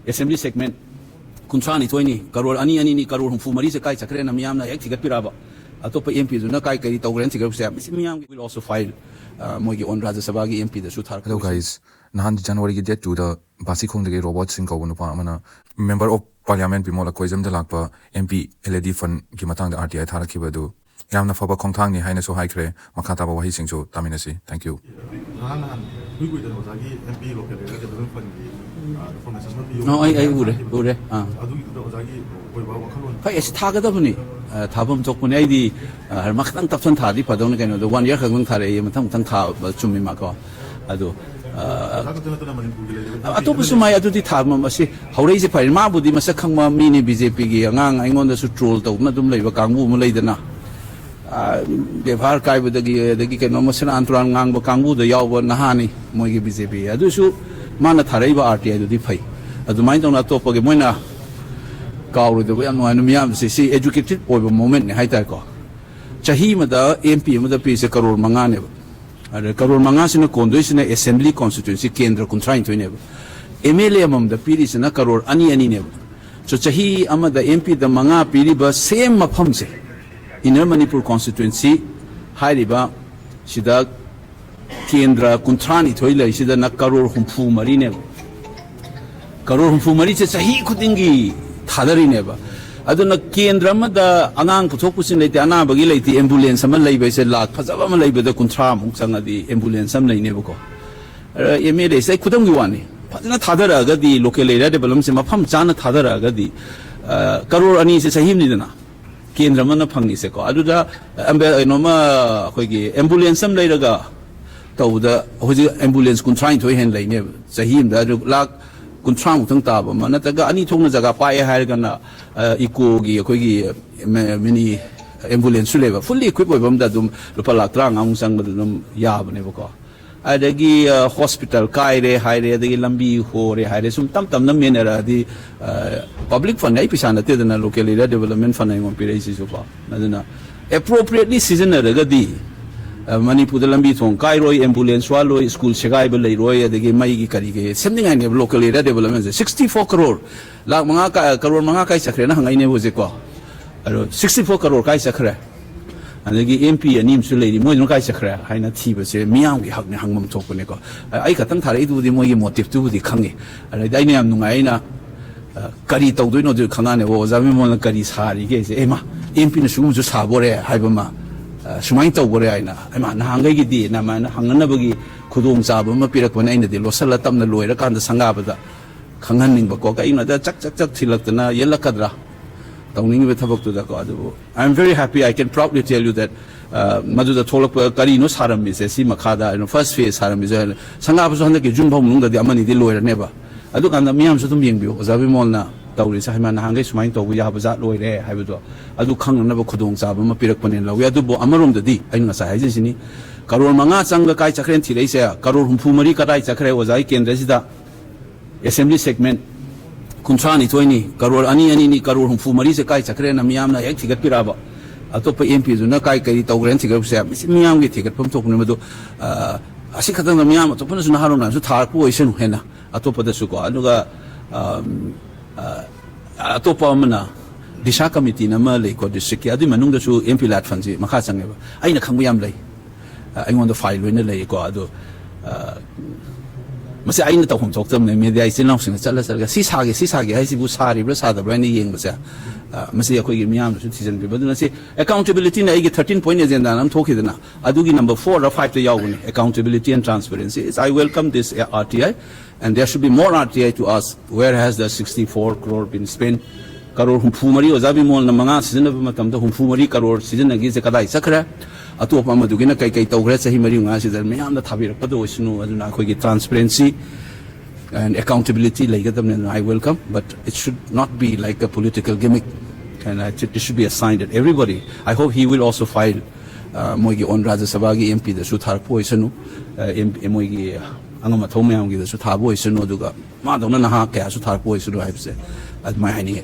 assembly segment kuntrani toini crore ani crore humfu mari se kai chakre na miyam na ek thigat piraba atopa MP ju na kai kai tawren thigat se miyam will also file mogi on Rajya Sabha gi MP da su thar. Hello guys, nahan January gi date to the basi khong de Robart Singh ko nu pa amana member of Parliament Bimol AKOIJAM da lakpa MPLADS Fund gi matang da RTI Tharakkhiba du Yamna faba khongthang ni Haina so haikre Mathakta ba wahi sing so taminasi. Thank you. No, I would. Yes, Tagadabuni, Tabum Tokuni, her Makan Tapson Tadi, Padon, the 1 year Hagun Tare, Mathakta, Chummi Mako. Ado. Atopusumaya to the Tabum, how raise a Parima, Budi Masakama, Mini BJP, Yang, I want the Sutrol, Madum Leva Kangu, Maladana. They've archived with the Gikanomasan Antran Ngang, Kangu, the Yawa Nahani, Mogi BJP. I do so. Mana Tharakkhiba RTI do di phai adu mai tong na top ge moina kaw de we anu miyam se educated oiba moment ne hai ta ko chahi ma da MP ma da pi se crore manga ne ba crore manga sina kondoi sina assembly constituency kendra kuntrain to ne ba MLA mam da piri sina crore ani ne ba so chahi ama da MP da manga piri ba same mapham se inner Manipur constituency hai riba sida Kendra Kuntrani Toila is the Nakaror Humfu Marine Karor Humfu Maris Sahi Kutingi Tadari never. I don't know Kendra Mada Anang Putokus in the Anabagila, the ambulance, some labor said Lat Pazavama labor the Kuntram, some of the ambulance, some lay never go. Emile say Kutangiwani. Patana Tadara, the local area develops in Mapam Jana Tadara, the Karor Anis is a hymnidana. Kendra Mana Pangiseko. Aduda Noma ambulance, some later. To the ambulance trying to handle never say him that like Kuntram Tantaba, Manataga, any tongue as a fire Hargana, Ikogi, mini ambulance level, fully equipped with them that Lupalatrang, Angsang, Yab, never go. I degi hospital, Kaire, Hire, the Lambi, Hore, Hire, some Tamtam, Namina, the public fund, Episana, the local area development fund, and Piracy so far. Appropriately seasonal, Manipur the Lambi from Cairo, ambulance, swallow, school, Shagai, Roy, the game Maigi Karige, something I have local area development, 64 crore. La Manga, Karor Manga Sacre, Hangine was a call. 64 crore Kai Sacre. And the MP and Nims lady, Moino Kai Sacre, Haina Tiba, say, Miang, we have Hangum Tokoneco. I can't tell you the more motive to the Kangi. And I dine Nuaina Karito, do not do Kanane was a woman Karis Hari, Emma, MP Shum to Sabore, Hibama. Sumaita Boreina, I'm Hangagi, Naman, Hanganabagi, Kudum Sabum, Pirakwana, the Losala Tam the Loira, and the Sangabada, Kanganing Bakoka, that Chak Tilatana, Yella Kadra, Downing with Tabak to the God. I'm very happy, I can proudly tell you that Maduda Tolop Karino Haram is a Simakada, and first phase Haram is a Sangabas on the Jumbo Munda, the Amani, the lawyer never. I look on the Miam Sutumimbu, Zavimona. Tauris Haman Hangis mind to we have that lawyer, I would do Kang never Kudung Sabum, Pirakpanilla. We are do Amarum the D. I know Sahizini. Karol Manga Sanga Kai Chakren Tilesa, Karol Humpumari Kadai Chakre was I can resida assembly segment Kuntrani Toini, Karol Ani, Karol Humpumari Kai Chakren, Miyamna, Etigat Piraba. Atopa MP, Nakai Tauren Tigab, Miam, we take it from Tokunamado. Asikatan Miam, Topanas Haruna, Tarpo is in Hena, Atopa the Suko, Aluga. Atopa mana Disha committee na Malay ko district adi manung da su MPLADS Fund si makasang eba ay nakanguyam lay I want to file when lay ko ado masi ay na tawhom tok tam na media ay sinang sing sala sisagi ay si busari bla sada bla ni yeng basa masi ako gi miyam su season bi baduna si accountability na ay 13 point agenda nam thoki dana adugi number 4 or 5 to yawuni accountability and transparency. I welcome this RTI. And there should be more RTI to ask where has the 64 crore been spent? Karor Humfumari was Abimol Namanga, season of Matam, the Humfumari Karor, season against the Kadai Sakra, Atu Pamadugina Kai Togresa Himarium, as is the Mayam, the Tabir Padoshinu, and Nakoi transparency and accountability like them, and I welcome, but it should not be like a political gimmick, and it should be a sign that everybody, I hope he will also file Moigi on Rajya Sabha MP, the Suthar Poisonu, Moigi. Ang matong mayang kita su thabo isu no duga ma dong na ha kaya su thar po isu do hai se at mai hai ni